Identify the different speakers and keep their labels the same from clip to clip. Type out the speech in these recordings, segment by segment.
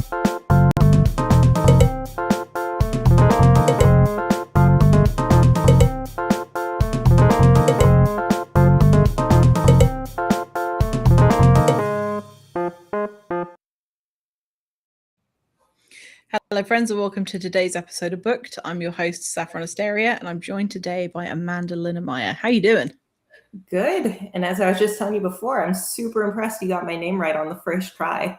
Speaker 1: Hello friends and welcome to today's episode of Booked. I'm your host Saffron Asteria and I'm joined today by Amanda Linnemeyer. How you doing?
Speaker 2: Good. And as I was just telling you before, I'm super impressed you got my name right on the first try.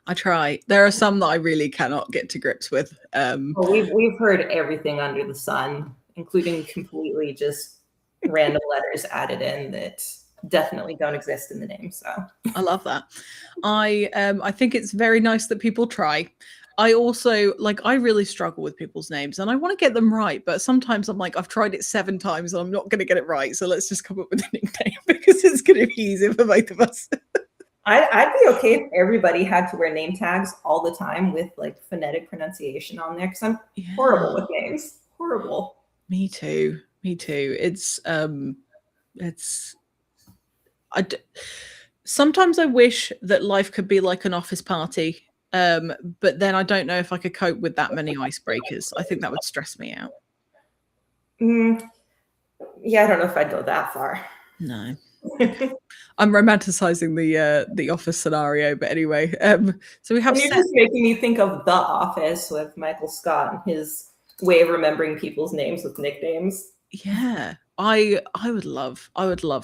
Speaker 1: I try. There are some that I really cannot get to grips with.
Speaker 2: We've heard everything under the sun, including completely just random letters added in that definitely don't exist in the name. So
Speaker 1: I love that. I think it's very nice that people try. I also I really struggle with people's names and I want to get them right, but sometimes I'm like, I've tried it 7 times and I'm not going to get it right. So let's just come up with a nickname because it's going to be easier for both of us.
Speaker 2: I'd be okay if everybody had to wear name tags all the time with like phonetic pronunciation on there because I'm horrible with names. Horrible.
Speaker 1: Me too. Sometimes I wish that life could be like an office party. But then I don't know if I could cope with that many icebreakers. I think that would stress me out.
Speaker 2: Yeah, I don't know if I'd go that far.
Speaker 1: No. I'm romanticizing the office scenario, but anyway. So we have.
Speaker 2: You're just making me think of The Office with Michael Scott and his way of remembering people's names with nicknames.
Speaker 1: Yeah. I would love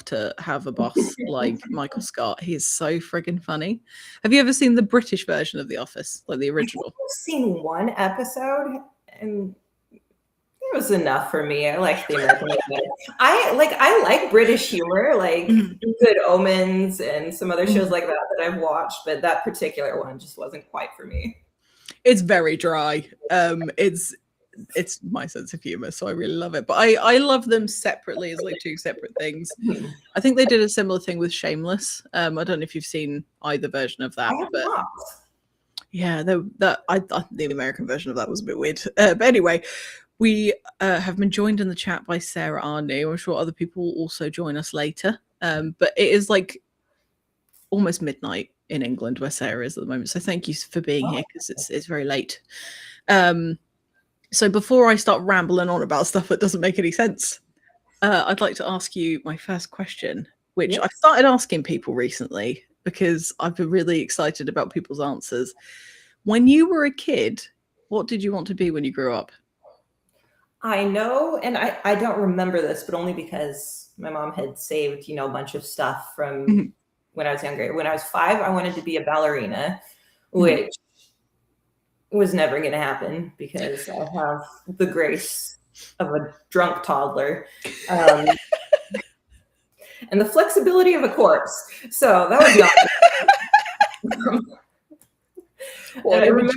Speaker 1: to have a boss like Michael Scott. He is so friggin' funny. Have you ever seen the British version of The Office, like the original?
Speaker 2: I've seen one episode, and it was enough for me. I like the American. I like British humor, like Good Omens and some other shows like that I've watched, but that particular one just wasn't quite for me.
Speaker 1: It's very dry. It's my sense of humor, so I really love it. But I love them separately as like 2 separate things. I think they did a similar thing with Shameless. I don't know if you've seen either version of that, but yeah, the American version of that was a bit weird. But anyway, we have been joined in the chat by Sarah Arnu. I'm sure other people will also join us later. But it is like almost midnight in England where Sarah is at the moment. So thank you for being here because it's very late. So before I start rambling on about stuff that doesn't make any sense, I'd like to ask you my first question, which I've started asking people recently because I've been really excited about people's answers. When you were a kid, what did you want to be when you grew up?
Speaker 2: I know, and I don't remember this, but only because my mom had saved, a bunch of stuff from when I was younger. When I was 5, I wanted to be a ballerina, which was never going to happen because I have the grace of a drunk toddler and the flexibility of a corpse. So that was the I remember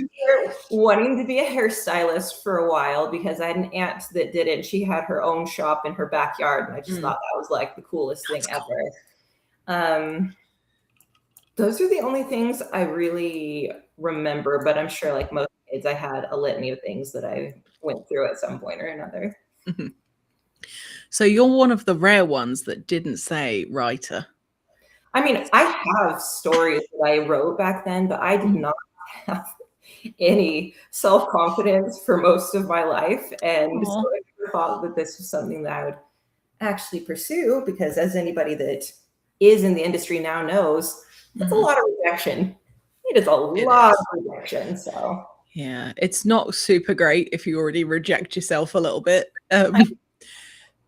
Speaker 2: wanting to be a hairstylist for a while because I had an aunt that did it. She had her own shop in her backyard, and I just thought that was like the coolest thing ever. Those are the only things I really remember, but I'm sure like most kids, I had a litany of things that I went through at some point or another.
Speaker 1: So you're one of the rare ones that didn't say writer.
Speaker 2: I mean, I have stories that I wrote back then, but I did not have any self-confidence for most of my life. And so I never thought that this was something that I would actually pursue because as anybody that is in the industry now knows, it's a lot of rejection. It is a lot of rejection. So
Speaker 1: yeah, it's not super great if you already reject yourself a little bit.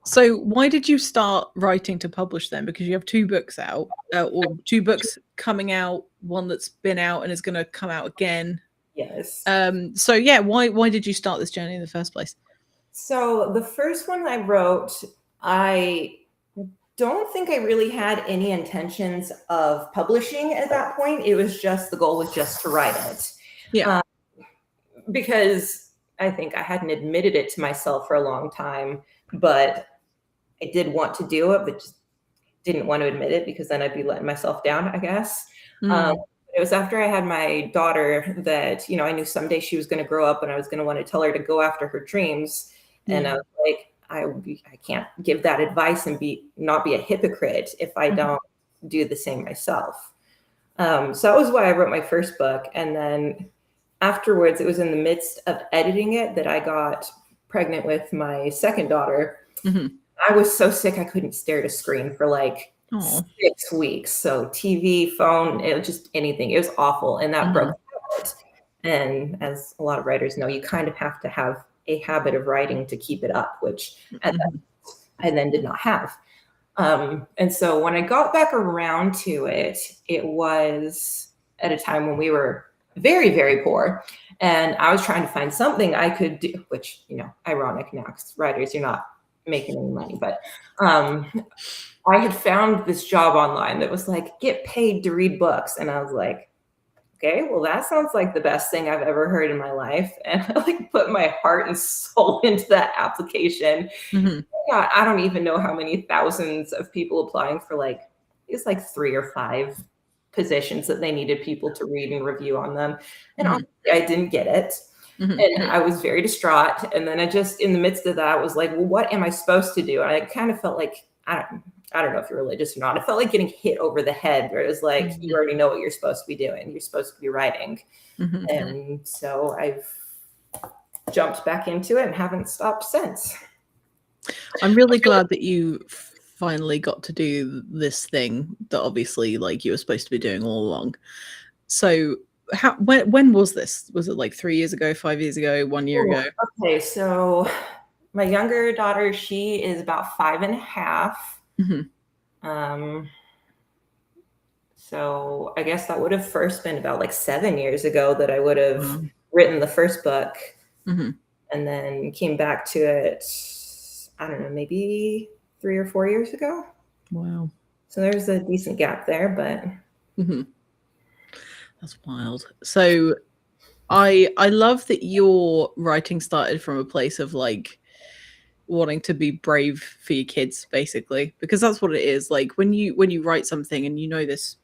Speaker 1: So why did you start writing to publish then? Because you have 2 books out, or 2 books coming out, one that's been out and is going to come out again.
Speaker 2: Yes.
Speaker 1: So yeah, why did you start this journey in the first place?
Speaker 2: So the first one I wrote, I don't think I really had any intentions of publishing at that point. It was just, the goal was just to write it.
Speaker 1: Yeah.
Speaker 2: Because I think I hadn't admitted it to myself for a long time, but I did want to do it, but just didn't want to admit it because then I'd be letting myself down, I guess. It was after I had my daughter that, I knew someday she was going to grow up and I was going to want to tell her to go after her dreams. And I was like, I can't give that advice and not be a hypocrite if I don't do the same myself. So that was why I wrote my first book. And then afterwards, it was in the midst of editing it that I got pregnant with my second daughter.
Speaker 1: Mm-hmm.
Speaker 2: I was so sick I couldn't stare at a screen for like 6 weeks. So TV, phone, it was just anything. It was awful. And that broke my heart. And as a lot of writers know, you kind of have to have a habit of writing to keep it up, which I then did not have. And so when I got back around to it, it was at a time when we were very, very poor. And I was trying to find something I could do, which, you know, ironic now because writers, you're not making any money. But I had found this job online that was like, get paid to read books. And I was like, okay, well, that sounds like the best thing I've ever heard in my life. And I like put my heart and soul into that application. God, I don't even know how many thousands of people applying for like, it's like 3 or 5 positions that they needed people to read and review on them. And honestly, I didn't get it. And I was very distraught. And then I just, in the midst of that, was like, well, what am I supposed to do? And I kind of felt like, I don't know if you're religious or not. I felt like getting hit over the head where it was like, you already know what you're supposed to be doing. You're supposed to be writing. And so I've jumped back into it and haven't stopped since.
Speaker 1: I'm really glad that you finally got to do this thing that obviously like you were supposed to be doing all along. So when was this? Was it like 3 years ago, 5 years ago, 1 year ago?
Speaker 2: Okay, so my younger daughter, she is about 5.5. So I guess that would have first been about like 7 years ago that I would have written the first book, and then came back to it, I don't know, maybe 3 or 4 years ago.
Speaker 1: Wow.
Speaker 2: So there's a decent gap there, but
Speaker 1: that's wild. So I love that your writing started from a place of like wanting to be brave for your kids, basically, because that's what it is. Like when you write something, and you know this,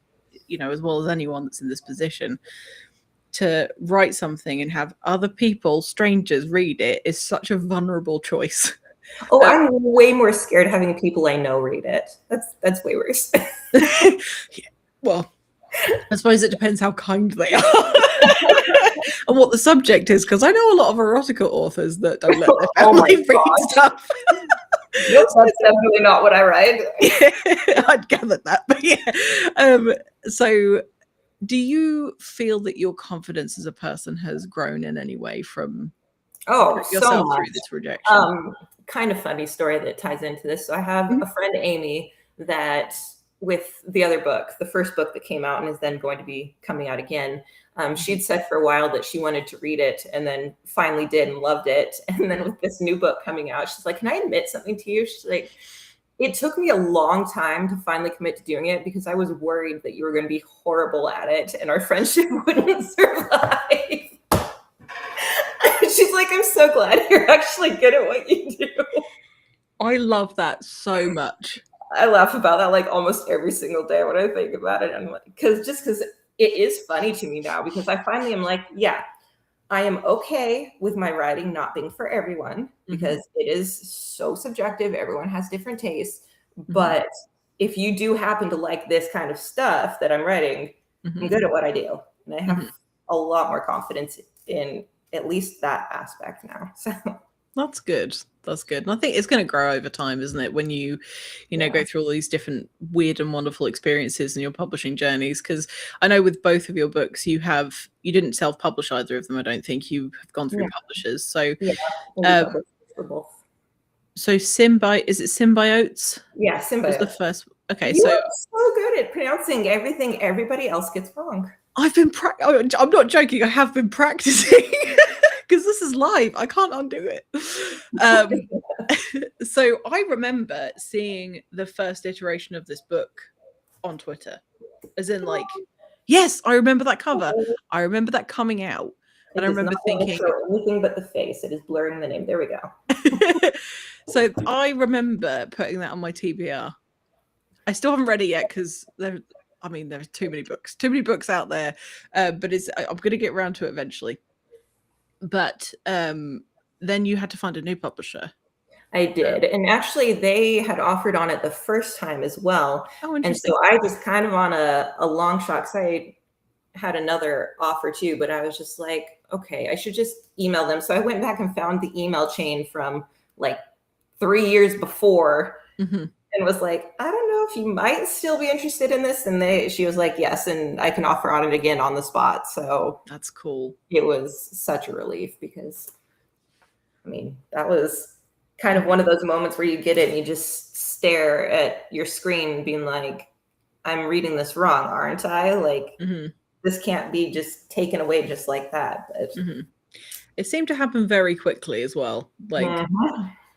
Speaker 1: you know, as well as anyone that's in this position, to write something and have other people, strangers, read it is such a vulnerable choice.
Speaker 2: Oh, I'm way more scared having people I know read it. That's way worse.
Speaker 1: Well, I suppose it depends how kind they are and what the subject is, because I know a lot of erotica authors that don't let their family read stuff.
Speaker 2: Nope, that's definitely not what I write.
Speaker 1: I'd gathered that, but yeah. So do you feel that your confidence as a person has grown in any way from yourself
Speaker 2: so much.
Speaker 1: through this rejection?
Speaker 2: Kind of funny story that ties into this. So I have a friend, Amy, that with the other book, the first book that came out and is then going to be coming out again, she'd said for a while that she wanted to read it, and then finally did and loved it. And then with this new book coming out, she's like, can I admit something to you? She's like, it took me a long time to finally commit to doing it because I was worried that you were going to be horrible at it and our friendship wouldn't survive. She's like, I'm so glad you're actually good at what you do.
Speaker 1: I love that so much.
Speaker 2: I laugh about that like almost every single day when I think about it. And because it is funny to me now, because I finally am like, yeah, I am okay with my writing not being for everyone, because it is so subjective. Everyone has different tastes. But if you do happen to like this kind of stuff that I'm writing, I'm good at what I do. And I have a lot more confidence in at least that aspect now. So
Speaker 1: that's good. That's good. And I think it's going to grow over time, isn't it? When you know, go through all these different weird and wonderful experiences in your publishing journeys. Because I know with both of your books, you didn't self-publish either of them. I don't think you have gone through publishers. So, so is it Symbiotes?
Speaker 2: Yeah, Symbiotes.
Speaker 1: Was the first. Okay,
Speaker 2: you are so good at pronouncing everything everybody else gets wrong.
Speaker 1: I've been I'm not joking. I have been practicing. Because this is live, I can't undo it. So I remember seeing the first iteration of this book on Twitter, as in like, yes, I remember that cover. I remember that coming out, and I remember thinking
Speaker 2: anything but the face. It is blurring the name. There we go.
Speaker 1: So I remember putting that on my TBR. I still haven't read it yet because there's too many books out there. But I'm going to get around to it eventually. But then you had to find a new publisher.
Speaker 2: I did. And actually, they had offered on it the first time as well.
Speaker 1: Oh,
Speaker 2: and so I was kind of on a long shot, because I had another offer too. But I was just like, okay, I should just email them. So I went back and found the email chain from like 3 years before and was like, I don't know if you might still be interested in this. And she was like, yes, and I can offer on it again on the spot. So
Speaker 1: that's cool.
Speaker 2: It was such a relief because, I mean, that was kind of one of those moments where you get it and you just stare at your screen being like, I'm reading this wrong, aren't I? Like, this can't be just taken away just like that. But
Speaker 1: it seemed to happen very quickly as well. Like,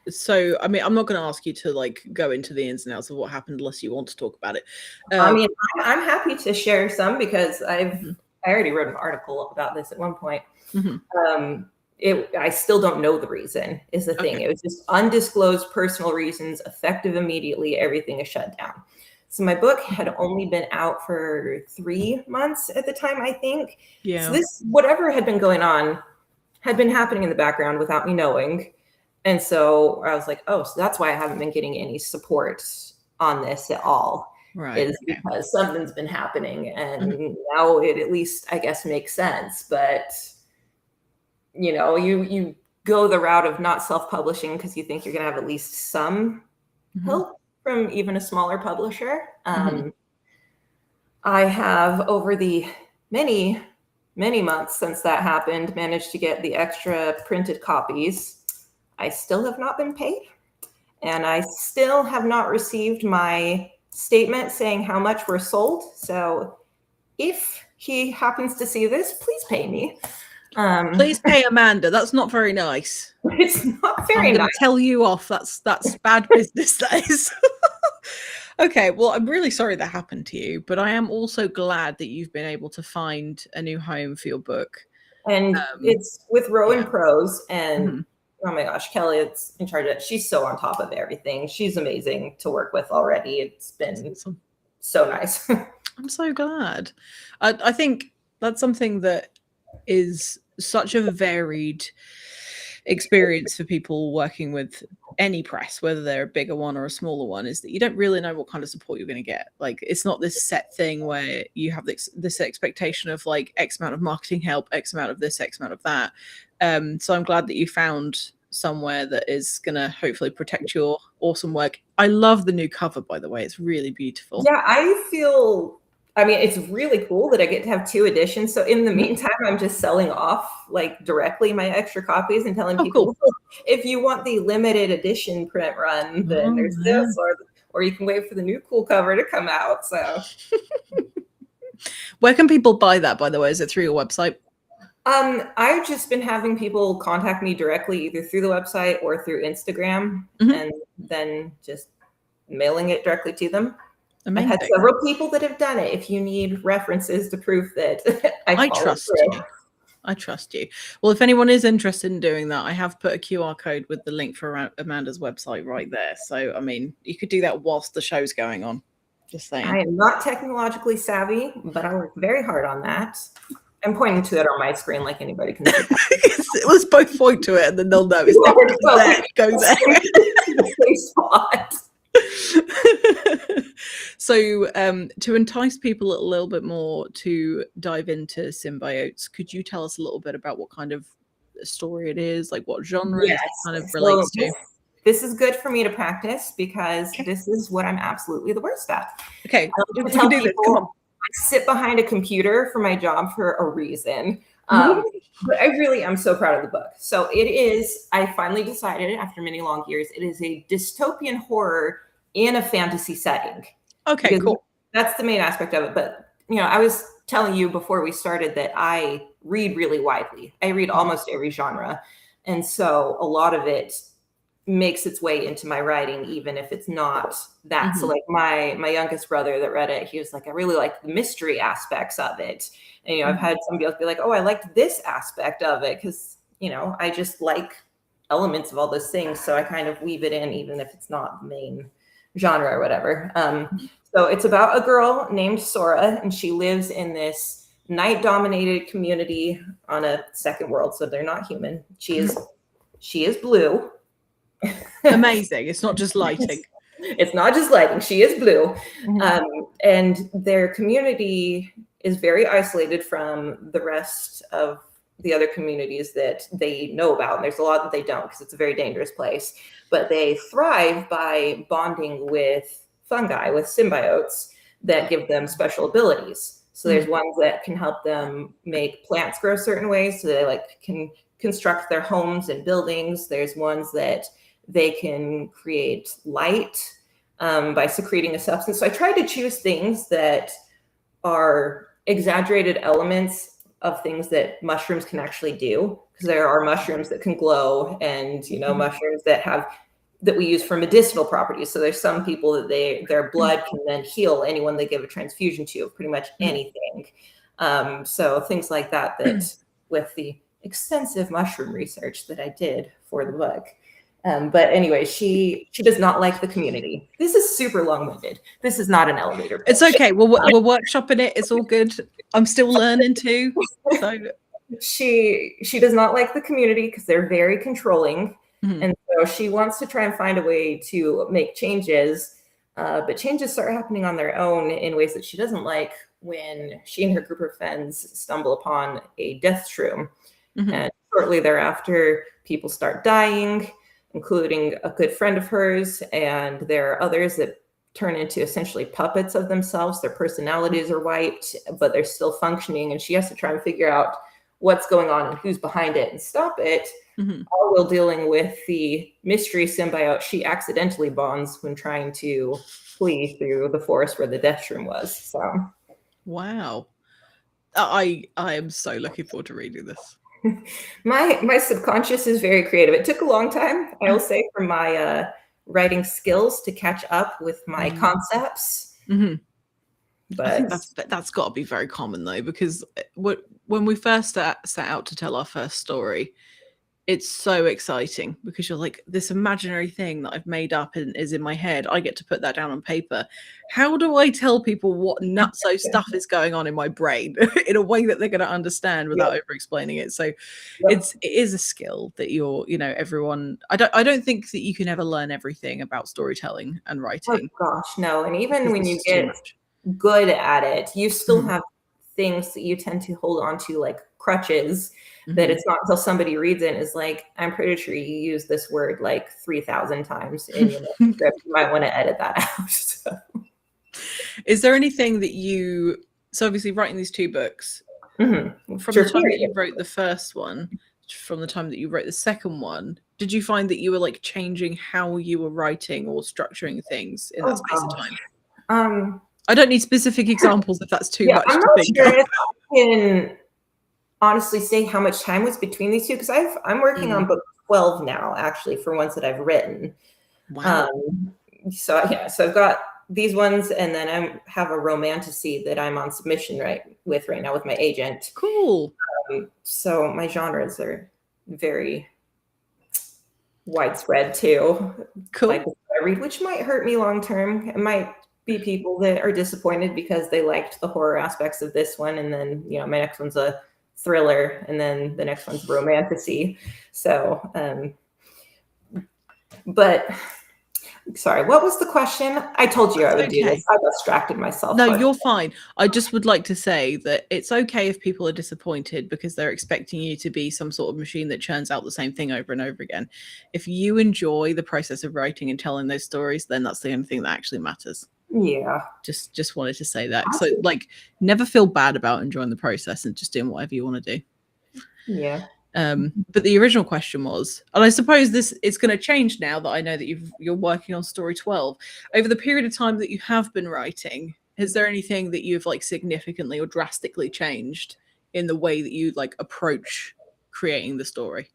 Speaker 1: so, I mean, I'm not going to ask you to like go into the ins and outs of what happened unless you want to talk about it.
Speaker 2: I mean, I'm happy to share some because I already wrote an article about this at one point. I still don't know the reason is the thing. It was just undisclosed personal reasons, effective immediately. Everything is shut down. So my book had only been out for 3 months at the time, I think.
Speaker 1: Yeah.
Speaker 2: So this, whatever had been going on, had been happening in the background without me knowing. And so I was like, oh, so that's why I haven't been getting any support on this at all.
Speaker 1: Right.
Speaker 2: Is because something's been happening. And now it at least, I guess, makes sense. But, you know, you go the route of not self-publishing because you think you're going to have at least some help from even a smaller publisher. I have, over the many months since that happened, managed to get the extra printed copies. I still have not been paid, and I still have not received my statement saying how much were sold. So if he happens to see this, please pay me.
Speaker 1: Please pay Amanda. That's not very nice.
Speaker 2: It's not very nice.
Speaker 1: Tell you off. That's bad business, that is. Okay, well, I'm really sorry that happened to you, but I am also glad that you've been able to find a new home for your book.
Speaker 2: And it's with Rowan Prose, and oh my gosh, Kelly, it's in charge of it. She's so on top of everything. She's amazing to work with already. It's been so nice.
Speaker 1: I'm so glad. I think that's something that is such a varied experience for people working with any press, whether they're a bigger one or a smaller one, is that you don't really know what kind of support you're going to get. Like, it's not this set thing where you have this expectation of like X amount of marketing help, X amount of this, X amount of that. So I'm glad that you found somewhere that is going to hopefully protect your awesome work. I love the new cover, by the way. It's really beautiful.
Speaker 2: Yeah, I mean, it's really cool that I get to have 2 editions. So in the meantime, I'm just selling off like directly my extra copies and telling people, if you want the limited edition print run, then there's this, or you can wait for the new cool cover to come out. So
Speaker 1: where can people buy that, by the way? Is it through your website?
Speaker 2: I've just been having people contact me directly, either through the website or through Instagram, and then just mailing it directly to them.
Speaker 1: Amazing.
Speaker 2: I've had several people that have done it. If you need references to prove that I
Speaker 1: trust you. I trust you. Well, if anyone is interested in doing that, I have put a QR code with the link for Amanda's website right there. So, I mean, you could do that whilst the show's going on. Just saying.
Speaker 2: I am not technologically savvy, but I work very hard on that. I'm pointing to it on my screen like anybody can see.
Speaker 1: Let's both point to it and then they'll know. It's there. Go there.
Speaker 2: The same spot.
Speaker 1: So to entice people a little bit more to dive into Symbiotes, could you tell us a little bit about what kind of story it is, like what genre it kind of relates to?
Speaker 2: This is good for me to practice because this is what I'm absolutely the worst at.
Speaker 1: Okay, we can do this. Come on.
Speaker 2: I sit behind a computer for my job for a reason. But I really am so proud of the book. So it is, I finally decided after many long years, it is a dystopian horror in a fantasy setting.
Speaker 1: Okay, cool.
Speaker 2: That's the main aspect of it. But, you know, I was telling you before we started that I read really widely. I read almost every genre. And so a lot of it makes its way into my writing, even if it's not that. So like my youngest brother that read it, he was like, I really like the mystery aspects of it. And, you know, I've had somebody else be like, oh, I liked this aspect of it. Cause you know, I just like elements of all those things. So I kind of weave it in, even if it's not the main genre or whatever. So it's about a girl named Sora, and she lives in this night-dominated community on a second world. So they're not human. She is blue.
Speaker 1: Amazing. It's not just lighting.
Speaker 2: It's not just lighting. She is blue. And their community is very isolated from the rest of the other communities that they know about. And there's a lot that they don't because it's a very dangerous place. But they thrive by bonding with fungi, with symbiotes that give them special abilities. So there's ones that can help them make plants grow certain ways, so they like can construct their homes and buildings. There's ones that they can create light by secreting a substance. So I tried to choose things that are exaggerated elements of things that mushrooms can actually do, because there are mushrooms that can glow, and mushrooms that we use for medicinal properties. So there's some people that their blood can then heal anyone they give a transfusion to of pretty much anything. So things like that with the extensive mushroom research that I did for the book. But anyway, she does not like the community. This is super long-winded. This is not an elevator pitch.
Speaker 1: It's okay. We're workshopping it. It's all good. I'm still learning too. So
Speaker 2: she does not like the community because they're very controlling. And so she wants to try and find a way to make changes, but changes start happening on their own in ways that she doesn't like, when she and her group of friends stumble upon a death shroom. And shortly thereafter, people start dying, including a good friend of hers. And there are others that turn into essentially puppets of themselves. Their personalities are wiped, but they're still functioning. And she has to try and figure out what's going on and who's behind it and stop it, all while dealing with the mystery symbiote she accidentally bonds when trying to flee through the forest where the death shroom was. So,
Speaker 1: wow. I am so looking forward to reading this.
Speaker 2: My subconscious is very creative. It took a long time, I will say, for my writing skills to catch up with my concepts. But
Speaker 1: I think that's got to be very common though, because when we first set out to tell our first story, it's so exciting because you're like, this imaginary thing that I've made up and is in my head, I get to put that down on paper. How do I tell people what nutso stuff is going on in my brain in a way that they're going to understand without over explaining it? So it is a skill that everyone, I don't think that you can ever learn everything about storytelling and writing.
Speaker 2: Oh gosh, no. And even when you get good at it, you still have things that you tend to hold on to, like crutches, that it's not until somebody reads it and is like, I'm pretty sure you use this word like 3,000 times in your script. You might want to edit that out. So.
Speaker 1: Is there anything that so obviously writing these two books, from the time that you wrote the first one, from the time that you wrote the second one, did you find that you were like changing how you were writing or structuring things in that space of time? I don't need specific examples if that's too much to think of.
Speaker 2: If I can honestly say how much time was between these two, because I'm working on book 12 now, actually, for ones that I've written.
Speaker 1: Wow.
Speaker 2: So I've got these ones, and then I have a romantasy that I'm on submission right now with my agent.
Speaker 1: Cool.
Speaker 2: So my genres are very widespread too.
Speaker 1: Cool.
Speaker 2: Like I read, which might hurt me long term. It might be people that are disappointed because they liked the horror aspects of this one, and then my next one's a thriller, and then the next one's romantasy. So but sorry, what was the question? I told you I would do this. I distracted myself.
Speaker 1: No, you're fine. I just would like to say that it's okay if people are disappointed because they're expecting you to be some sort of machine that churns out the same thing over and over again. If you enjoy the process of writing and telling those stories, then that's the only thing that actually matters.
Speaker 2: Yeah.
Speaker 1: Just wanted to say that. So like, never feel bad about enjoying the process and just doing whatever you want to do.
Speaker 2: Yeah.
Speaker 1: But the original question was, and I suppose this is going to change now that I know that you're working on story 12. Over the period of time that you have been writing, is there anything that you've like significantly or drastically changed in the way that you like approach creating the story?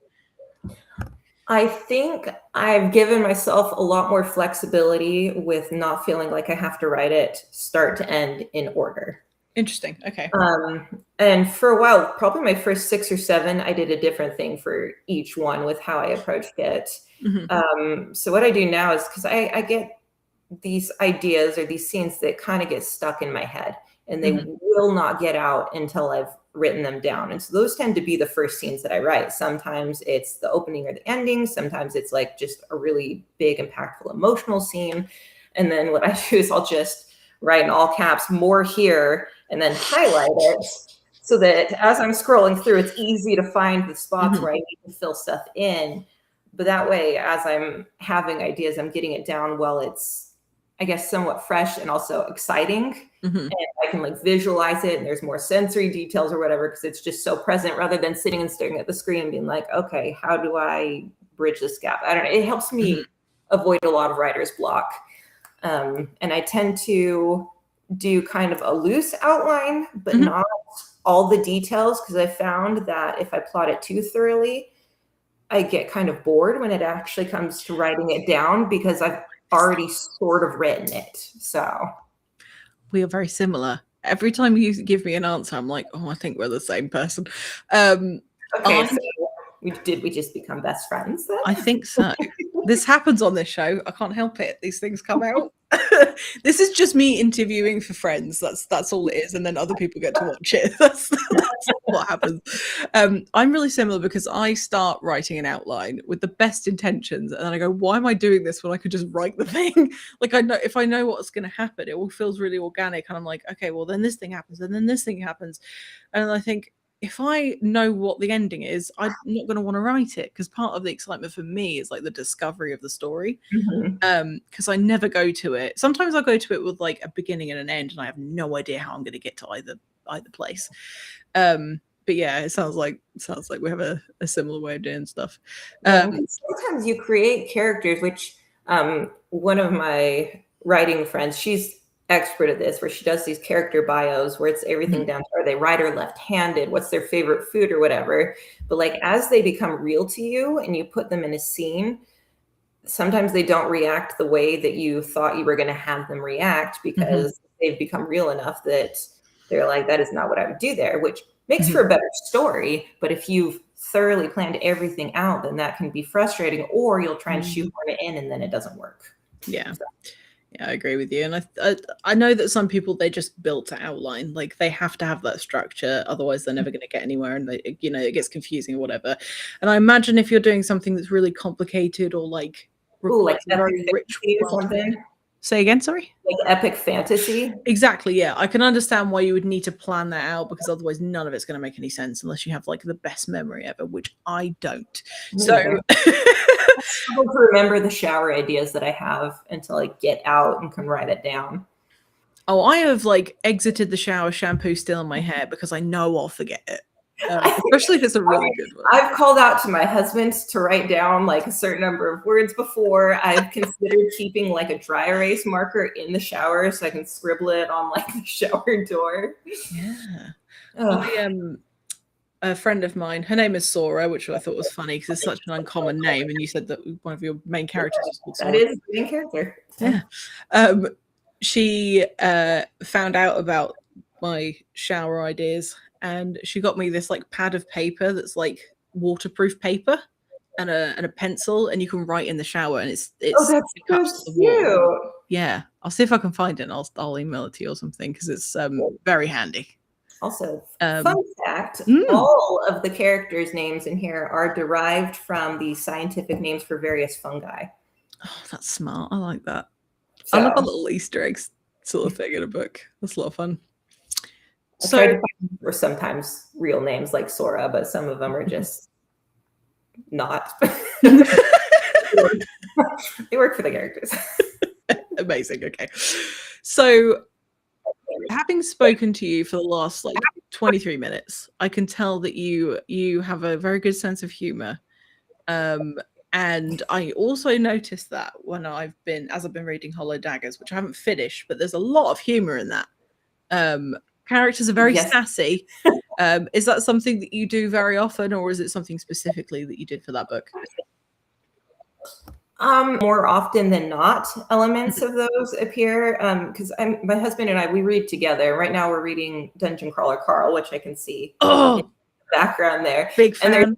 Speaker 2: I think I've given myself a lot more flexibility with not feeling like I have to write it start to end in order.
Speaker 1: Interesting. Okay.
Speaker 2: And for a while, probably my first 6 or 7, I did a different thing for each one with how I approached it. So what I do now is, because I get these ideas or these scenes that kind of get stuck in my head, and they will not get out until I've written them down. And so those tend to be the first scenes that I write. Sometimes it's the opening or the ending. Sometimes it's like just a really big, impactful, emotional scene. And then what I do is I'll just write in all caps, more here, and then highlight it so that as I'm scrolling through, it's easy to find the spots where I need to fill stuff in. But that way, as I'm having ideas, I'm getting it down while it's, I guess, somewhat fresh and also exciting. And I can like visualize it, and there's more sensory details or whatever, because it's just so present rather than sitting and staring at the screen and being like, okay, how do I bridge this gap? I don't know. It helps me avoid a lot of writer's block. And I tend to do kind of a loose outline, but not all the details, because I found that if I plot it too thoroughly, I get kind of bored when it actually comes to writing it down, because I've already sort of written it. So
Speaker 1: we are very similar. Every time you give me an answer, I'm like, oh, I think we're the same person. Okay,
Speaker 2: so did we just become best friends then?
Speaker 1: I think so. This happens on this show. I can't help it. These things come out. This is just me interviewing for friends. That's all it is. And then other people get to watch it. That's what happens. I'm really similar, because I start writing an outline with the best intentions, and then I go, why am I doing this when I could just write the thing? Like, I know, if I know what's going to happen, it all feels really organic. And I'm like, okay, well, then this thing happens, and then this thing happens. And I think, if I know what the ending is, I'm not going to want to write it, because part of the excitement for me is like the discovery of the story. Because I never go to it. Sometimes I'll go to it with like a beginning and an end, and I have no idea how I'm going to get to either place. But yeah, it sounds like we have a similar way of doing stuff.
Speaker 2: Sometimes you create characters, which one of my writing friends, she's expert at this, where she does these character bios where it's everything down to, are they right or left-handed, what's their favorite food or whatever. But like, as they become real to you and you put them in a scene, sometimes they don't react the way that you thought you were going to have them react, because they've become real enough that they're like, that is not what I would do there, which makes for a better story. But if you've thoroughly planned everything out, then that can be frustrating, or you'll try and shoehorn it in and then it doesn't work.
Speaker 1: Yeah. Yeah, I agree with you. And I know that some people, they just built to outline, like they have to have that structure, otherwise they're never going to get anywhere, and they, it gets confusing or whatever. And I imagine if you're doing something that's really complicated, or like
Speaker 2: very rich or something.
Speaker 1: Say again, sorry?
Speaker 2: Like epic fantasy.
Speaker 1: Exactly, yeah. I can understand why you would need to plan that out, because otherwise none of it's going to make any sense unless you have like the best memory ever, which I don't. So
Speaker 2: I struggle to remember the shower ideas that I have until I get out and can write it down.
Speaker 1: Oh, I have like exited the shower, shampoo still in my hair, because I know I'll forget it. Especially if it's a really good one.
Speaker 2: I've called out to my husband to write down like a certain number of words before. I've considered keeping like a dry erase marker in the shower so I can scribble it on like the shower door.
Speaker 1: Yeah. A friend of mine, her name is Sora, which I thought was funny because it's such an uncommon name, and you said that one of your main characters was called Sora.
Speaker 2: That is the main character.
Speaker 1: Yeah. She found out about my shower ideas, and she got me this like pad of paper that's like waterproof paper, and a pencil, and you can write in the shower, and it's
Speaker 2: that's so cute.
Speaker 1: Yeah, I'll see if I can find it, and I'll email it to you or something, because it's very handy.
Speaker 2: Also, fun fact, all of the characters' names in here are derived from the scientific names for various fungi.
Speaker 1: Oh, that's smart. I like that. I love a little Easter eggs sort of thing in a book. That's a lot of fun.
Speaker 2: Or sometimes real names like Sora, but some of them are just not. They work for the characters.
Speaker 1: Amazing. Okay. So, having spoken to you for the last like 23 minutes, I can tell that you have a very good sense of humor. And I also noticed that when I've been reading Hollow Daggers, which I haven't finished, but there's a lot of humor in that. Characters are very sassy. Is that something that you do very often, or is it something specifically that you did for that book?
Speaker 2: More often than not, elements of those appear, because my husband and I, we read together. Right now we're reading Dungeon Crawler Carl, which I can see in the background there.
Speaker 1: Big fan.
Speaker 2: And there's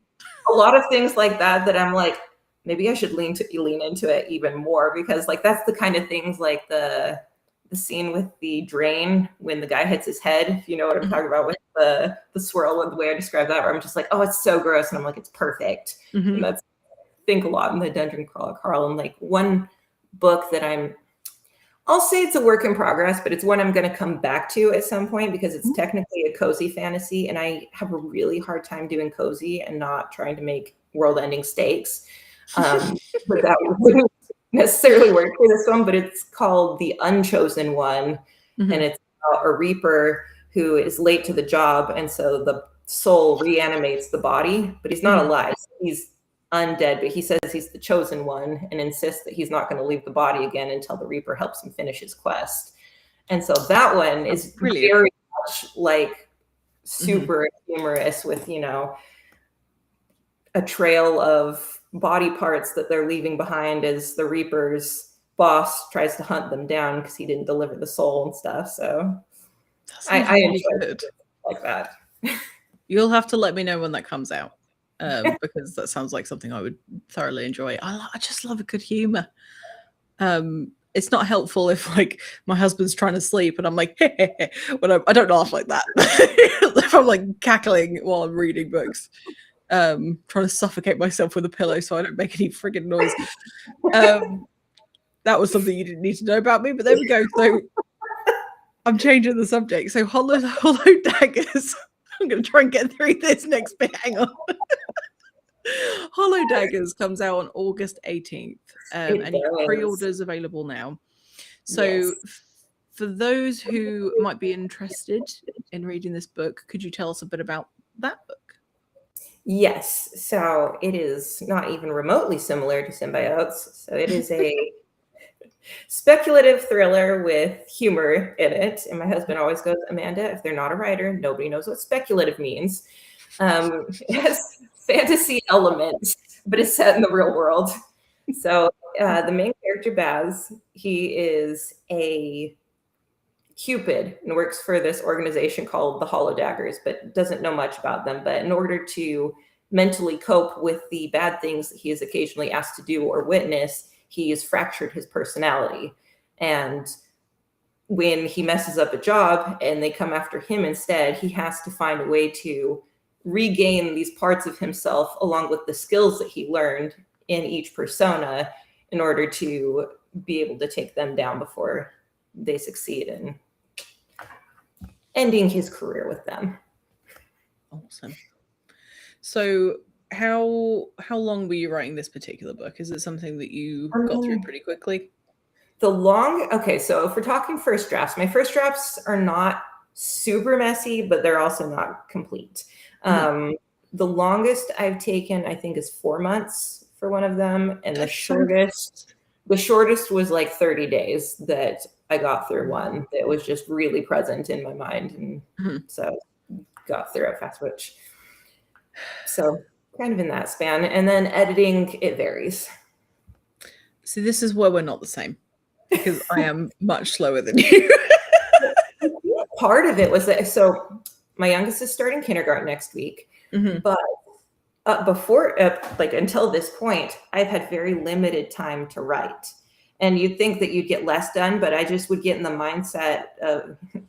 Speaker 2: a lot of things like that that I'm like, maybe I should lean into it even more, because like that's the kind of things like the scene with the drain when the guy hits his head, if you know what I'm talking about, with the swirl, and the way I describe that, where I'm just like, oh, it's so gross, and I'm like, it's perfect. And that's think a lot in the Dungeon Crawler Carl. And like one book that I'll say it's a work in progress, but it's one I'm going to come back to at some point because it's technically a cozy fantasy, and I have a really hard time doing cozy and not trying to make world-ending stakes. But that wouldn't necessarily work for this one, but it's called The Unchosen One, and it's about a reaper who is late to the job, and so the soul reanimates the body, but he's not alive. He's undead, but he says he's the chosen one and insists that he's not going to leave the body again until the reaper helps him finish his quest. And so that one is very much like super humorous with, you know, a trail of body parts that they're leaving behind as the reaper's boss tries to hunt them down because he didn't deliver the soul and stuff. So I enjoy it like that.
Speaker 1: You'll have to let me know when that comes out. Because that sounds like something I would thoroughly enjoy. I just love a good humor. It's not helpful if like my husband's trying to sleep and I'm like, hey, when I don't laugh like that. If I'm like cackling while I'm reading books, trying to suffocate myself with a pillow so I don't make any friggin' noise. That was something you didn't need to know about me, but there we go. So I'm changing the subject. So hollow daggers. I'm going to try and get through this next bit. Hang on. Hollow Daggers comes out on August 18th, and you have pre-orders available now. So for those who might be interested in reading this book, could you tell us a bit about that book?
Speaker 2: Yes. So it is not even remotely similar to Symbiotes. So it is a speculative thriller with humor in it. And my husband always goes, Amanda, if they're not a writer, nobody knows what speculative means. It has fantasy elements, but it's set in the real world. So the main character, Baz, he is a Cupid and works for this organization called the Hollow Daggers, but doesn't know much about them. But in order to mentally cope with the bad things that he is occasionally asked to do or witness, he has fractured his personality. And when he messes up a job and they come after him instead, he has to find a way to regain these parts of himself along with the skills that he learned in each persona in order to be able to take them down before they succeed in ending his career with them.
Speaker 1: Awesome. So how long were you writing this particular book? Is it something that you got through pretty quickly?
Speaker 2: Okay, so if we're talking first drafts, my first drafts are not super messy, but they're also not complete. The longest I've taken, I think, is 4 months for one of them, and the shortest was like 30 days that I got through one that was just really present in my mind, and so got through it fast. Which, so kind of in that span, and then editing, it varies.
Speaker 1: See, this is where we're not the same because I am much slower than you.
Speaker 2: Part of it was that, so my youngest is starting kindergarten next week, but before, like until this point, I've had very limited time to write. And you'd think that you'd get less done, but I just would get in the mindset of a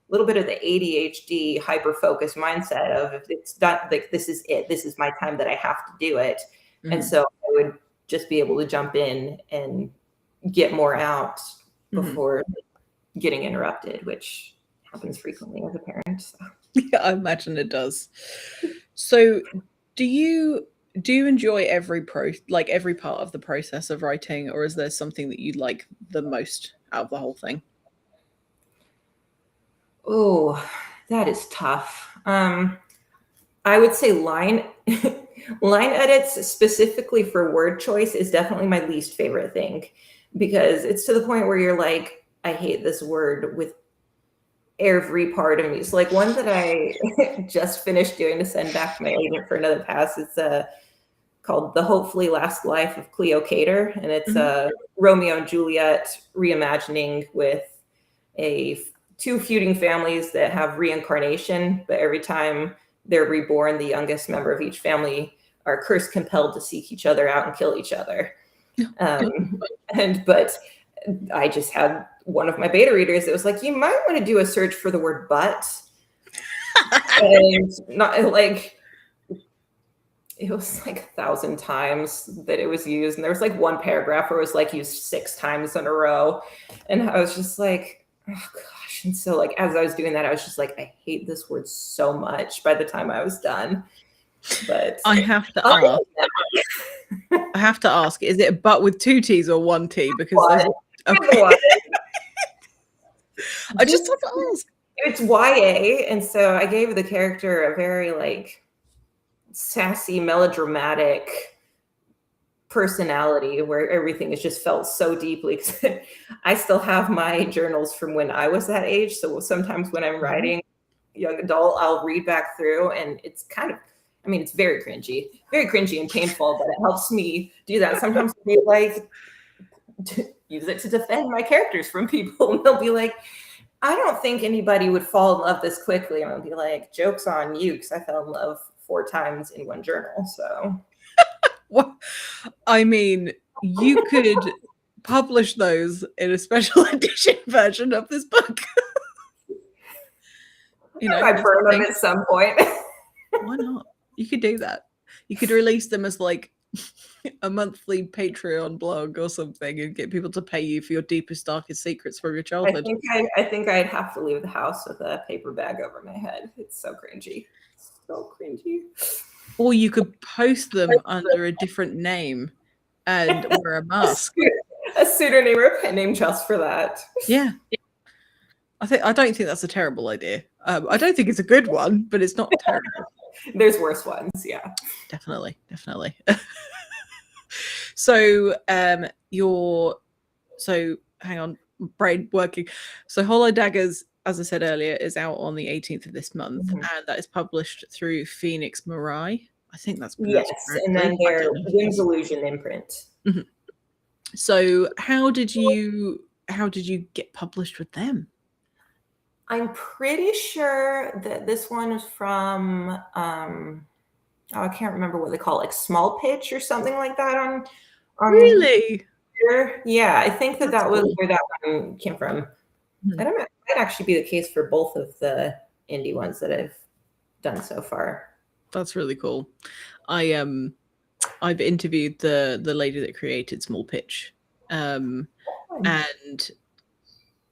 Speaker 2: little bit of the ADHD hyper-focused mindset of, if it's not like, this is it, this is my time that I have to do it. And so I would just be able to jump in and get more out before getting interrupted, which happens frequently as a parent. So.
Speaker 1: Yeah, I imagine it does. So do you enjoy every part of the process of writing, or is there something that you like the most out of the whole thing?
Speaker 2: Oh, that is tough. I would say line edits specifically for word choice is definitely my least favorite thing, because it's to the point where you're like, I hate this word with every part of me. It's like one that I just finished doing to send back to my agent for another pass. It's called The Hopefully Last Life of Cleo Cater, and it's Romeo and Juliet reimagining with two feuding families that have reincarnation, but every time they're reborn, the youngest member of each family are curse compelled to seek each other out and kill each other. But I just had one of my beta readers that was like, you might want to do a search for the word but. And not like, it was like 1,000 times that it was used. And there was like one paragraph where it was like used 6 times in a row. And I was just like, oh gosh. And so like, as I was doing that, I was just like, I hate this word so much by the time I was done. But
Speaker 1: I have to ask. I have to ask, is it a but with 2 T's or 1 T? Because okay. I just have to ask.
Speaker 2: It's YA, and so I gave the character a very like sassy, melodramatic personality where everything is just felt so deeply. I still have my journals from when I was that age, so sometimes when I'm writing young adult, I'll read back through, and it's kind of, I mean, it's very cringy and painful, but it helps me do that. Sometimes I like use it to defend my characters from people, and they'll be like, I don't think anybody would fall in love this quickly. And I'll be like, joke's on you, because I fell in love 4 times in one journal. So,
Speaker 1: well, I mean, you could publish those in a special edition version of this book.
Speaker 2: You know, I burn them at some point.
Speaker 1: Why not? You could do that. You could release them as like a monthly Patreon blog or something and get people to pay you for your deepest, darkest secrets from your childhood.
Speaker 2: I think I'd have to leave the house with a paper bag over my head. It's so cringy. So cringy.
Speaker 1: Or you could post them under a different name and wear a mask.
Speaker 2: A pseudonym or a pen name just for that.
Speaker 1: Yeah. I don't think that's a terrible idea. I don't think it's a good one, but it's not terrible.
Speaker 2: There's worse ones, yeah.
Speaker 1: Definitely. So hang on, brain working. So Hollow Daggers, as I said earlier, is out on the 18th of this month, and that is published through Phoenix Marai. I think that's
Speaker 2: yes, correctly. And then their Wings Illusion imprint.
Speaker 1: Mm-hmm. So how did you get published with them?
Speaker 2: I'm pretty sure that this one is from I can't remember what they call it, like Small Pitch or something like that on
Speaker 1: really?
Speaker 2: Twitter. Yeah, I think that was where that one came from. I don't know. It might actually be the case for both of the indie ones that I've done so far.
Speaker 1: That's really cool. I've interviewed the lady that created Small Pitch, and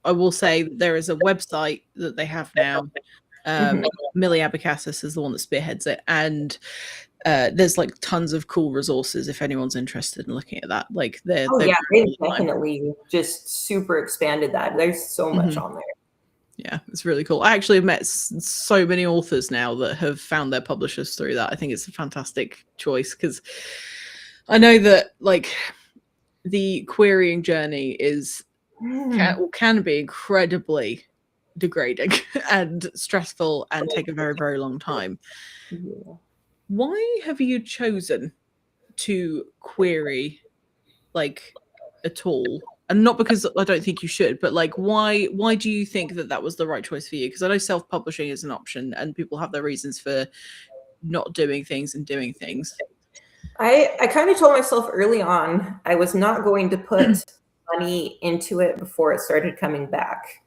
Speaker 1: I will say there is a website that they have now. Millie Abacassis is the one that spearheads it, and there's like tons of cool resources if anyone's interested in looking at that. Like they've
Speaker 2: definitely just super expanded that. There's so much on there.
Speaker 1: Yeah, it's really cool. I actually have met so many authors now that have found their publishers through that. I think it's a fantastic choice because I know that like the querying journey is can be incredibly degrading and stressful and take a very, very long time. Yeah. Why have you chosen to query like at all? And not because I don't think you should, but like why do you think that was the right choice for you? Because I know self-publishing is an option and people have their reasons for not doing things and doing things.
Speaker 2: I kind of told myself early on I was not going to put money into it before it started coming back.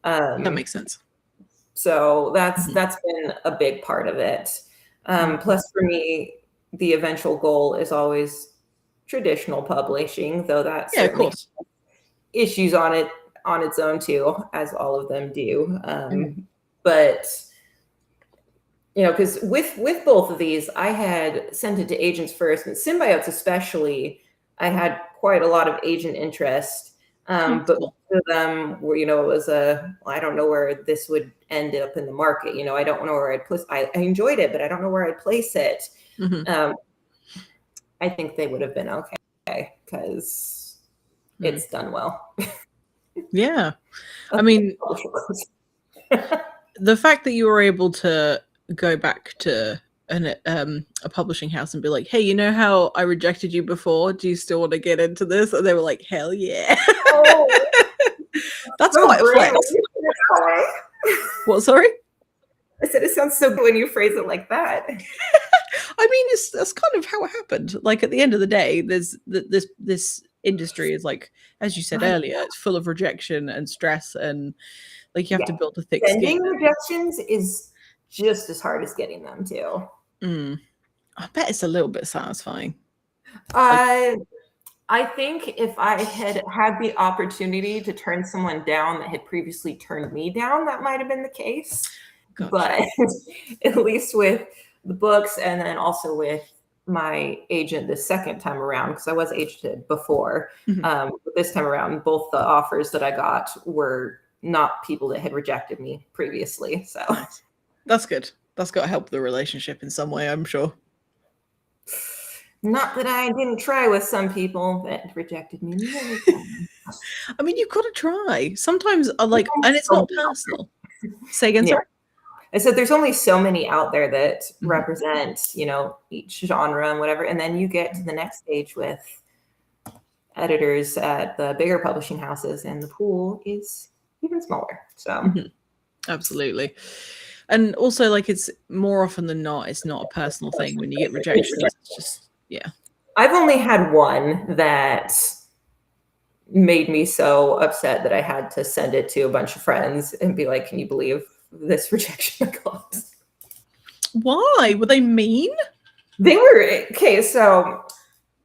Speaker 1: That makes sense.
Speaker 2: So that's been a big part of it. Plus for me, the eventual goal is always traditional publishing, though that's
Speaker 1: of course
Speaker 2: issues on its own too, as all of them do. But you know, because with both of these, I had sent it to agents first, and Symbiotes especially, I had quite a lot of agent interest. But both of them were, you know, it was I don't know where this would end up in the market. You know, I don't know where I'd place. I enjoyed it, but I don't know where I'd place it. I think they would have been okay because it's done well.
Speaker 1: Yeah, I mean, the fact that you were able to go back to a publishing house and be like, hey, you know how I rejected you before? Do you still want to get into this? And they were like, hell yeah. Oh, that's quite a flex. What, sorry?
Speaker 2: I said it sounds so good when you phrase it like that.
Speaker 1: I mean, that's kind of how it happened. Like at the end of the day, there's this industry is like, as you said earlier, it's full of rejection and stress, and like you have to build a thick skin.
Speaker 2: Sending rejections is just as hard as getting them too.
Speaker 1: I bet it's a little bit satisfying.
Speaker 2: I think if I had had the opportunity to turn someone down that had previously turned me down, that might have been the case.
Speaker 1: Gotcha.
Speaker 2: But at least with the books, and then also with my agent the second time around, because I was agented before, but this time around, both the offers that I got were not people that had rejected me previously. So
Speaker 1: nice. That's good. That's got to help the relationship in some way, I'm sure.
Speaker 2: Not that I didn't try with some people that rejected me.
Speaker 1: I mean, you've got to try. Sometimes I like, and it's not personal. Say again, sorry?
Speaker 2: I said there's only so many out there that represent, you know, each genre and whatever. And then you get to the next stage with editors at the bigger publishing houses, and the pool is even smaller. So
Speaker 1: absolutely. And also, like, it's more often than not, it's not a personal thing when you get rejection. It's just, yeah.
Speaker 2: I've only had one that made me so upset that I had to send it to a bunch of friends and be like, can you believe this rejection I got?
Speaker 1: Why? Were they mean?
Speaker 2: They were, okay, so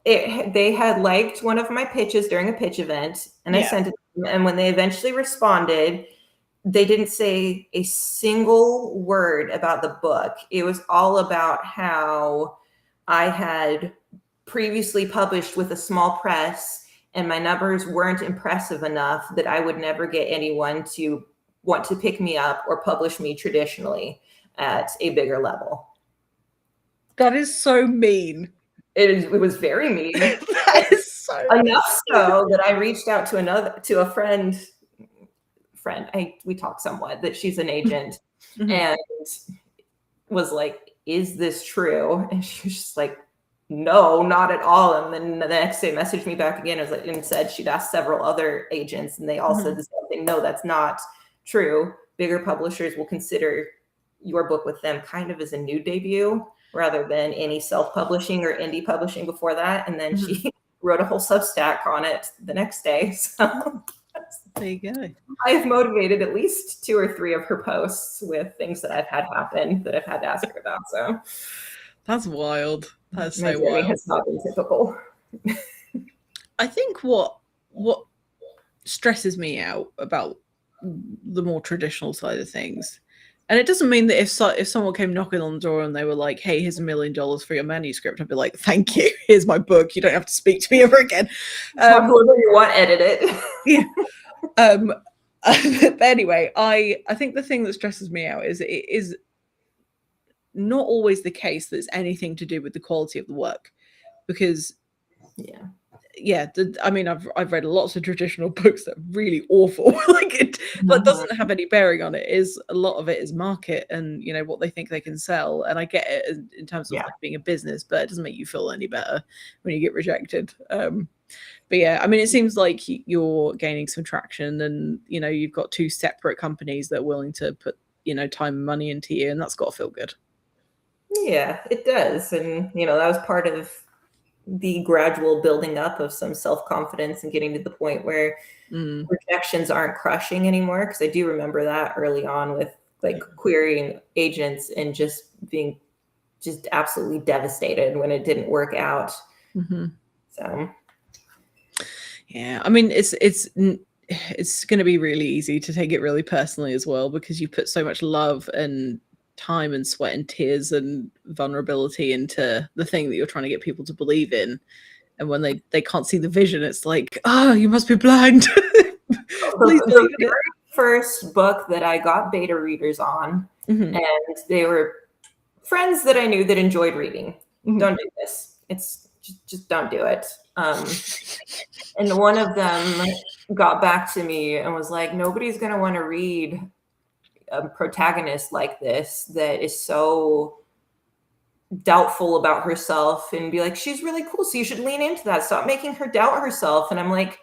Speaker 2: they had liked one of my pitches during a pitch event, and I sent it to them, and when they eventually responded, they didn't say a single word about the book. It was all about how I had previously published with a small press and my numbers weren't impressive enough that I would never get anyone to want to pick me up or publish me traditionally at a bigger level.
Speaker 1: That is so mean.
Speaker 2: It was very mean.
Speaker 1: That is so
Speaker 2: enough so that I reached out to a friend. We talked somewhat, that she's an agent, and was like, is this true? And she was just like, no, not at all. And then the next day messaged me back again and said she'd asked several other agents, and they all said the same thing. No, that's not true. Bigger publishers will consider your book with them kind of as a new debut rather than any self-publishing or indie publishing before that. And then she wrote a whole Substack on it the next day. So
Speaker 1: there you go.
Speaker 2: I have motivated at least 2 or 3 of her posts with things that I've had happen that I've had to ask her about. So
Speaker 1: that's wild. That's
Speaker 2: my
Speaker 1: so
Speaker 2: journey
Speaker 1: wild.
Speaker 2: has not been typical.
Speaker 1: I think what stresses me out about the more traditional side of things, and it doesn't mean that if someone came knocking on the door and they were like, hey, here's $1 million for your manuscript, I'd be like, thank you, here's my book, you don't have to speak to me ever again.
Speaker 2: Whoever you want, edit it.
Speaker 1: Yeah. But anyway, I think the thing that stresses me out is it is not always the case that it's anything to do with the quality of the work, because I mean, I've read lots of traditional books that are really awful. Like that doesn't have any bearing on it. Is a lot of it is market and, you know, what they think they can sell. And I get it in terms of like being a business, but it doesn't make you feel any better when you get rejected. But yeah, I mean, it seems like you're gaining some traction, and, you know, you've got 2 separate companies that are willing to put, you know, time and money into you, and that's got to feel good.
Speaker 2: Yeah, it does. And, you know, that was part of the gradual building up of some self-confidence and getting to the point where rejections aren't crushing anymore. Because I do remember that early on with like querying agents and just being just absolutely devastated when it didn't work out. So
Speaker 1: yeah, I mean, it's going to be really easy to take it really personally as well, because you put so much love and time and sweat and tears and vulnerability into the thing that you're trying to get people to believe in, and when they can't see the vision, it's like, oh, you must be blind.
Speaker 2: The very first book that I got beta readers on, and they were friends that I knew that enjoyed reading. Don't do this. It's just don't do it. And one of them got back to me and was like, nobody's going to want to read a protagonist like this that is so doubtful about herself, and be like, she's really cool, so you should lean into that. Stop making her doubt herself. And I'm like,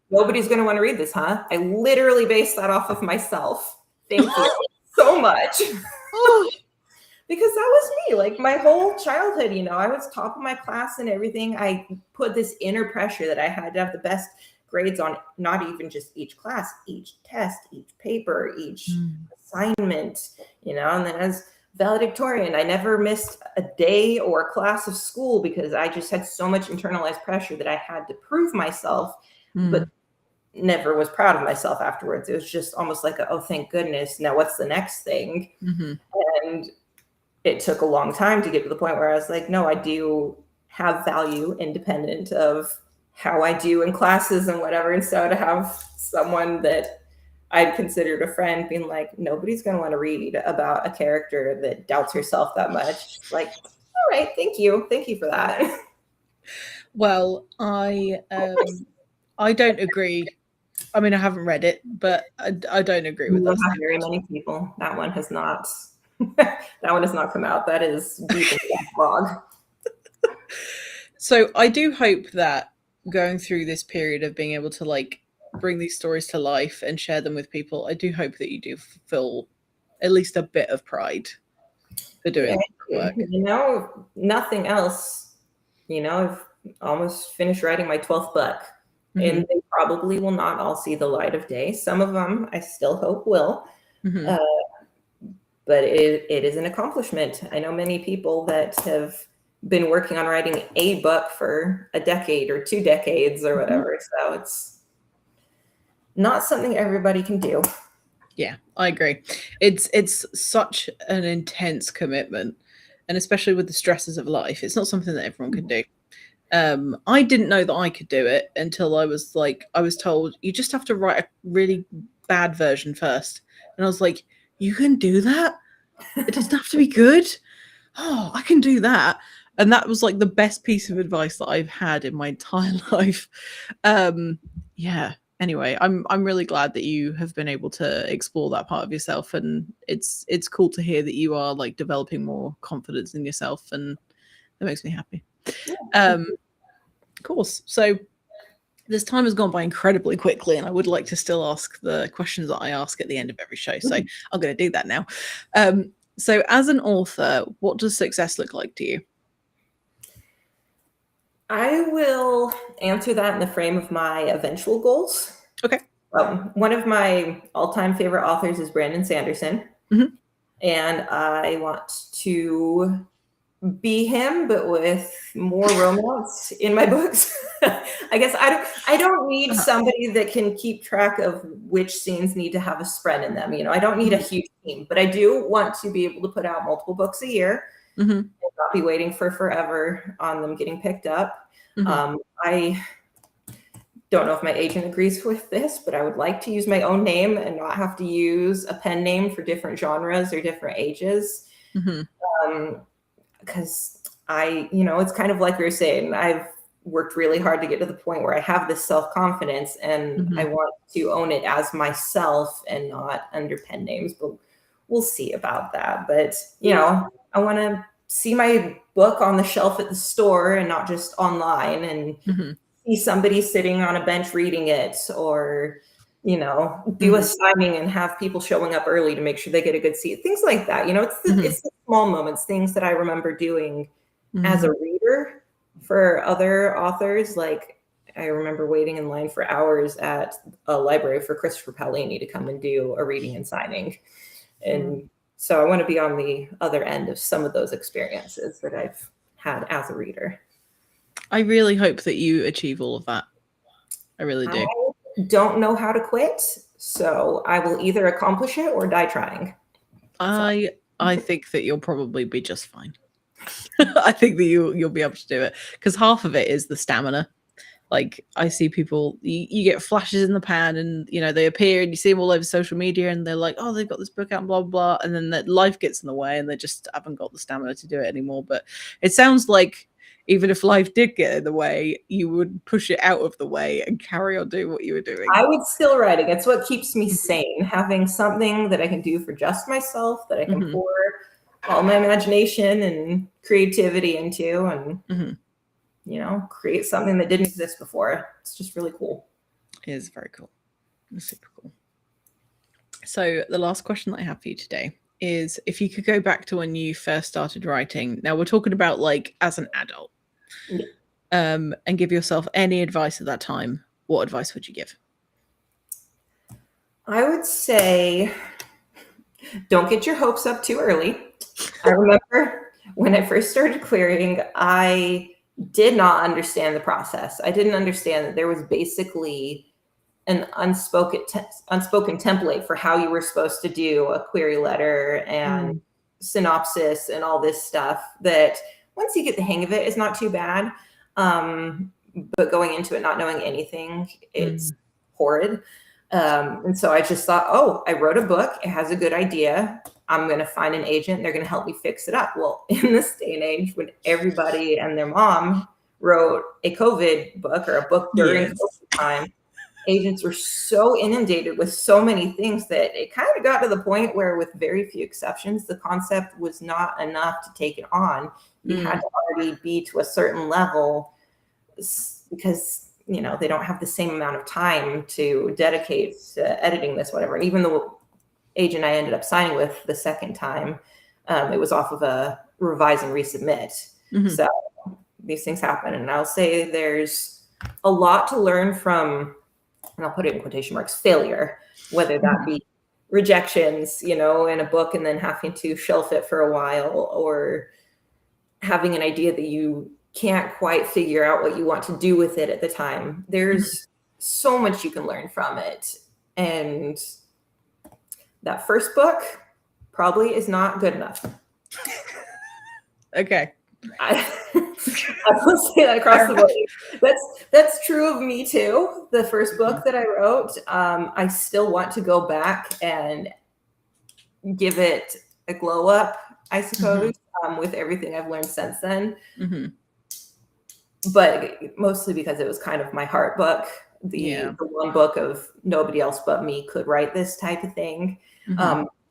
Speaker 2: nobody's going to want to read this, huh? I literally based that off of myself. Thank you so much. Because that was me, like my whole childhood, you know, I was top of my class and everything. I put this inner pressure that I had to have the best grades on not even just each class, each test, each paper, each assignment, you know. And then as valedictorian. I never missed a day or a class of school because I just had so much internalized pressure that I had to prove myself, but never was proud of myself afterwards. It was just almost like, oh, thank goodness. Now what's the next thing? And it took a long time to get to the point where I was like, no, I do have value independent of how I do in classes and whatever. And so to have someone that I'd considered a friend being like, nobody's going to want to read about a character that doubts herself that much. Like, all right, thank you. Thank you for that.
Speaker 1: Well, I don't agree. I mean, I haven't read it, but I don't agree with that.
Speaker 2: Very many people. That one has not. That one has not come out. That is deep in the blog.
Speaker 1: So I do hope that going through this period of being able to like bring these stories to life and share them with people, I do hope that you do feel at least a bit of pride for doing work.
Speaker 2: You know, nothing else. You know, I've almost finished writing my 12th book, and they probably will not all see the light of day. Some of them I still hope will. But it is an accomplishment. I know many people that have been working on writing a book for a decade or 2 decades or whatever. So it's not something everybody can do.
Speaker 1: Yeah, I agree. It's such an intense commitment, and especially with the stresses of life, it's not something that everyone can do. I didn't know that I could do it until I was told you just have to write a really bad version first. And I was like, you can do that? It doesn't have to be good. Oh, I can do that. And that was like the best piece of advice that I've had in my entire life. Yeah. Anyway, I'm really glad that you have been able to explore that part of yourself, and it's cool to hear that you are like developing more confidence in yourself, and that makes me happy. Of course. So this time has gone by incredibly quickly, and I would like to still ask the questions that I ask at the end of every show. So I'm going to do that now. So as an author, what does success look like to you?
Speaker 2: I will answer that in the frame of my eventual goals.
Speaker 1: Okay.
Speaker 2: One of my all-time favorite authors is Brandon Sanderson. And I want to be him, but with more romance in my books. I guess I don't need somebody that can keep track of which scenes need to have a spread in them. You know, I don't need a huge team, but I do want to be able to put out multiple books a year and not be waiting for forever on them getting picked up. I don't know if my agent agrees with this, but I would like to use my own name and not have to use a pen name for different genres or different ages. Because it's kind of like we were saying, I've worked really hard to get to the point where I have this self-confidence, and I want to own it as myself and not under pen names, but we'll see about that. But, I want to see my book on the shelf at the store and not just online, and see somebody sitting on a bench reading it, or, do a signing and have people showing up early to make sure they get a good seat. Things like that. It's the small moments, things that I remember doing as a reader for other authors. Like, I remember waiting in line for hours at a library for Christopher Paolini to come and do a reading and signing. And so I want to be on the other end of some of those experiences that I've had as a reader.
Speaker 1: I really hope that you achieve all of that. I really do.
Speaker 2: I don't know how to quit, so I will either accomplish it or die trying.
Speaker 1: I think that you'll probably be just fine. I think that you'll be able to do it, because half of it is the stamina. Like, I see people, you get flashes in the pan, and they appear, and you see them all over social media, and they're like, oh, they've got this book out, blah blah blah, and then that life gets in the way, and they just haven't got the stamina to do it anymore. But it sounds like even if life did get in the way, you would push it out of the way and carry on doing what you were doing.
Speaker 2: I would still writing. It's what keeps me sane. Having something that I can do for just myself, that I can pour all my imagination and creativity into, and create something that didn't exist before. It's just really cool.
Speaker 1: It is very cool. It's super cool. So the last question that I have for you today is, if you could go back to when you first started writing, now we're talking about like as an adult, and give yourself any advice at that time, what advice would you give?
Speaker 2: I would say, don't get your hopes up too early. I remember when I first started querying, I did not understand the process. I didn't understand that there was basically an unspoken template for how you were supposed to do a query letter and synopsis and all this stuff, that once you get the hang of it, it's not too bad. But going into it not knowing anything, it's horrid. And so I just thought, oh, I wrote a book. It has a good idea. I'm going to find an agent. They're going to help me fix it up. Well, in this day and age, when everybody and their mom wrote a COVID book or a book during COVID time, agents were so inundated with so many things that it kind of got to the point where, with very few exceptions, the concept was not enough to take it on. You had to already be to a certain level, because, you know, they don't have the same amount of time to dedicate to editing this, whatever. And even the agent I ended up signing with the second time, it was off of a revise and resubmit. So these things happen. And I'll say there's a lot to learn from, and I'll put it in quotation marks, failure, whether that be rejections, you know, in a book and then having to shelf it for a while, or having an idea that you can't quite figure out what you want to do with it at the time. There's so much you can learn from it. And that first book probably is not good enough.
Speaker 1: Okay.
Speaker 2: I will say that across the board. That's true of me too. The first book that I wrote, I still want to go back and give it a glow up, I suppose, with everything I've learned since then. But mostly because it was kind of my heart book. The one book of nobody else but me could write this type of thing.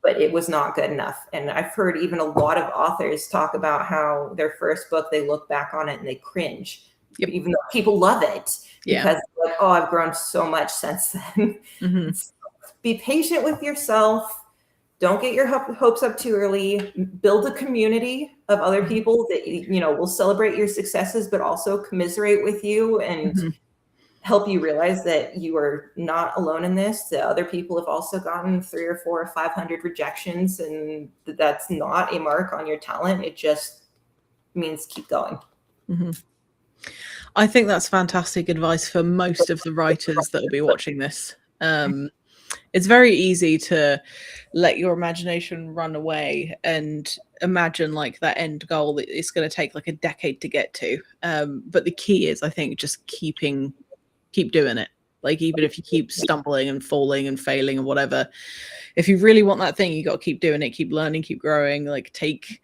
Speaker 2: But it was not good enough. And I've heard even a lot of authors talk about how their first book, they look back on it and they cringe, even though people love it, because like, oh, I've grown so much since then. So be patient with yourself. Don't get your hopes up too early. Build a community of other people that, you know, will celebrate your successes, but also commiserate with you and help you realize that you are not alone in this. That other people have also gotten 300 or 400 or 500 rejections, and that's not a mark on your talent. It just means keep going.
Speaker 1: I think that's fantastic advice for most of the writers that will be watching this. It's very easy to let your imagination run away and imagine like that end goal that it's going to take like a decade to get to. But the key is, I think, just keep doing it. Like, even if you keep stumbling and falling and failing and whatever, if you really want that thing, you got to keep doing it, keep learning, keep growing. Like, take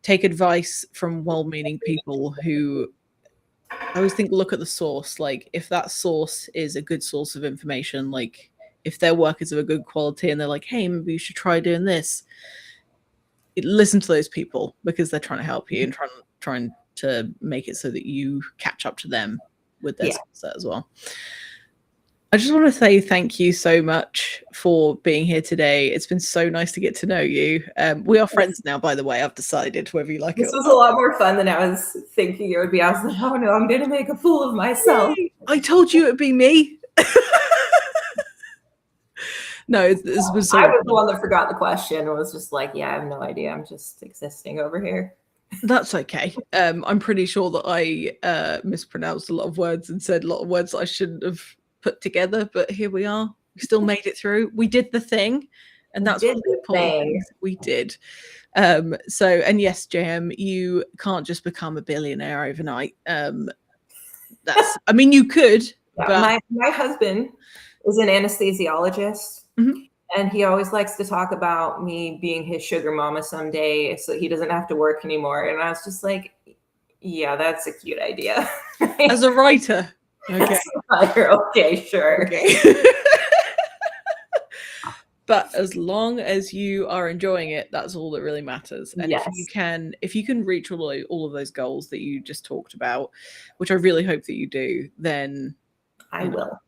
Speaker 1: advice from well-meaning people who, I always think, look at the source. Like, if that source is a good source of information, like if their work is of a good quality and they're like, hey, maybe you should try doing this, listen to those people, because they're trying to help you and trying to make it so that you catch up to them with their skill set as well. I just want to say thank you so much for being here today. It's been so nice to get to know you. We are friends now, by the way. I've decided, whether you like it.
Speaker 2: This was a lot more fun than I was thinking it would be. I was like, oh no, I'm going to make a fool of myself.
Speaker 1: Yay! I told you it'd be me. No, this was so
Speaker 2: I was the one that forgot the question and was just like, yeah, I have no idea. I'm just existing over here.
Speaker 1: That's okay. I'm pretty sure that I mispronounced a lot of words and said a lot of words that I shouldn't have put together, but here we are. We still made it through. We did the thing, and that's what the important thing. We did. So, and yes, JM, you can't just become a billionaire overnight. That's, I mean, you could.
Speaker 2: Yeah, but my husband is an anesthesiologist. And he always likes to talk about me being his sugar mama someday, so he doesn't have to work anymore. And I was just like, yeah, that's a cute idea.
Speaker 1: As a writer. Okay.
Speaker 2: Okay, sure.
Speaker 1: Okay. But as long as you are enjoying it, that's all that really matters. And if you can reach all of those goals that you just talked about, which I really hope that you do, then
Speaker 2: I will.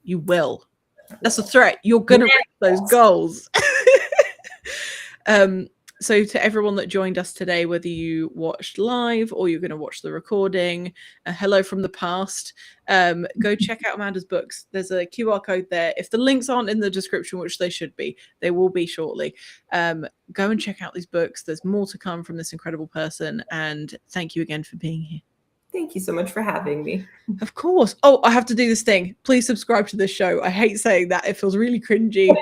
Speaker 1: You will. That's a threat. You're going to reach those goals. So to everyone that joined us today, whether you watched live or you're going to watch the recording, hello from the past. Go check out Amanda's books. There's a QR code there. If the links aren't in the description, which they should be, they will be shortly. Go and check out these books. There's more to come from this incredible person. And thank you again for being here.
Speaker 2: Thank you so much for having me.
Speaker 1: Of course. Oh, I have to do this thing. Please subscribe to this show. I hate saying that. It feels really cringy.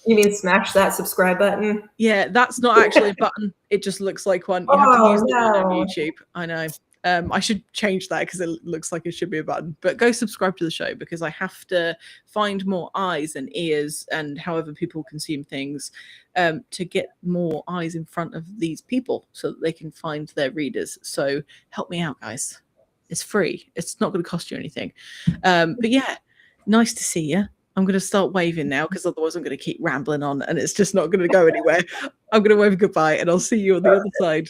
Speaker 2: You mean smash that subscribe button?
Speaker 1: Yeah, that's not actually a button. It just looks like one. You have to use the one on YouTube. I know. I should change that because it looks like it should be a button. But go subscribe to the show because I have to find more eyes and ears and however people consume things to get more eyes in front of these people so that they can find their readers. So help me out, guys. It's free. It's not going to cost you anything. But yeah, nice to see you. I'm going to start waving now because otherwise I'm going to keep rambling on and it's just not going to go anywhere. I'm going to wave goodbye and I'll see you on the other side.